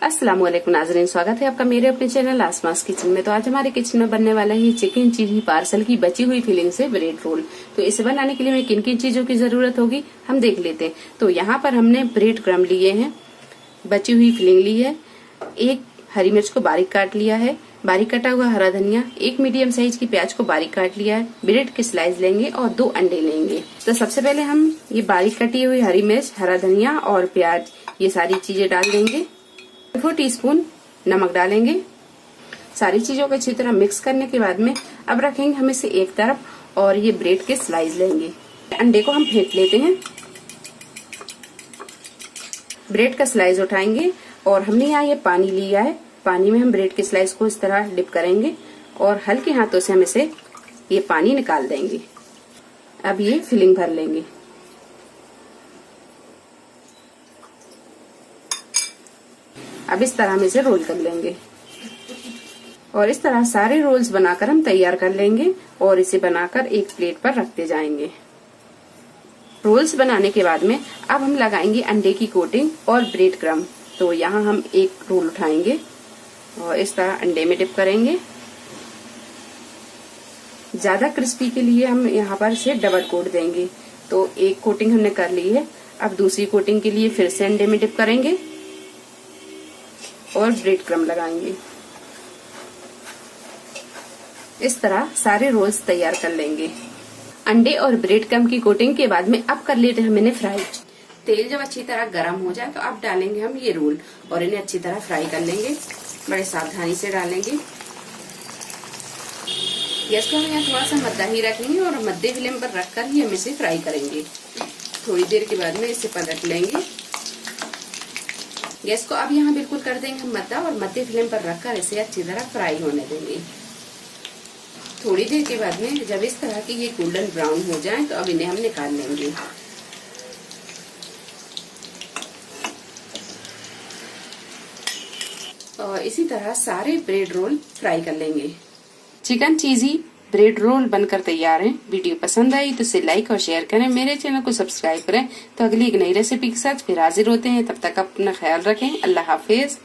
अस्सलामुअलैकुम नाज़रीन, स्वागत है आपका मेरे अपने चैनल आसमास किचन में। तो आज हमारे किचन में बनने वाला है चिकन चिली पार्सल की बची हुई फिलिंग से ब्रेड रोल। तो इसे बनाने के लिए हमें किन किन चीजों की जरूरत होगी हम देख लेते हैं। तो यहाँ पर हमने ब्रेड क्रम्ब लिए हैं, बची हुई फिलिंग ली है, एक हरी मिर्च को बारीक काट लिया है, बारीक कटा हुआ हरा धनिया, एक मीडियम साइज की प्याज को बारीक काट लिया है, ब्रेड के स्लाइस लेंगे और 2 अंडे लेंगे। तो सबसे पहले हम ये बारीक कटी हुई हरी मिर्च, हरा धनिया और प्याज ये सारी चीजें डाल देंगे। 4 टीस्पून नमक डालेंगे। सारी चीजों को अच्छी तरह मिक्स करने के बाद में अब रखेंगे हम इसे एक तरफ और ये ब्रेड के स्लाइस लेंगे। अंडे को हम फेंट लेते हैं। ब्रेड का स्लाइस उठाएंगे और हमने यहाँ ये पानी लिया है, पानी में हम ब्रेड के स्लाइस को इस तरह डिप करेंगे और हल्के हाथों से हम इसे ये पानी निकाल देंगे। अब ये फिलिंग भर लेंगे। अब इस तरह हम इसे रोल कर लेंगे और इस तरह सारे रोल्स बनाकर हम तैयार कर लेंगे और इसे बनाकर एक प्लेट पर रखते जाएंगे। रोल्स बनाने के बाद में अब हम लगाएंगे अंडे की कोटिंग और ब्रेड क्रम्ब। तो यहाँ हम एक रोल उठाएंगे और इस तरह अंडे में डिप करेंगे। ज्यादा क्रिस्पी के लिए हम यहाँ पर इसे डबल कोट देंगे। तो एक कोटिंग हमने कर ली है, अब दूसरी कोटिंग के लिए फिर से अंडे में डिप करेंगे और ब्रेड क्रम्ब लगाएंगे। इस तरह सारे रोल्स तैयार कर लेंगे। अंडे और ब्रेड क्रम्ब की कोटिंग के बाद में अब कर लेते हैं मैंने फ्राई। तेल जब अच्छी तरह गर्म हो जाए तो अब डालेंगे हम ये रोल और इन्हें अच्छी तरह फ्राई कर लेंगे। बड़े सावधानी से डालेंगे। गैस को हम यहाँ थोड़ा सा मद्दा ही रखेंगे और मध्य फ्लेम पर रखकर ही हम इसे फ्राई करेंगे। थोड़ी देर के बाद में इसे पलट लेंगे। गैस को अब यहाँ बिल्कुल कर देंगे हम मद्दा और मध्य फ्लेम पर रखकर इसे अच्छी तरह फ्राई होने देंगे। थोड़ी देर के बाद में जब इस तरह की ये गोल्डन ब्राउन हो जाए तो अब इन्हें हम निकाल लेंगे। और इसी तरह सारे ब्रेड रोल फ्राई कर लेंगे। चिकन चीजी ब्रेड रोल बनकर तैयार है। वीडियो पसंद आई तो इसे लाइक और शेयर करें, मेरे चैनल को सब्सक्राइब करें। तो अगली एक नई रेसिपी के साथ फिर हाजिर होते हैं। तब तक अपना ख्याल रखें। अल्लाह हाफिज।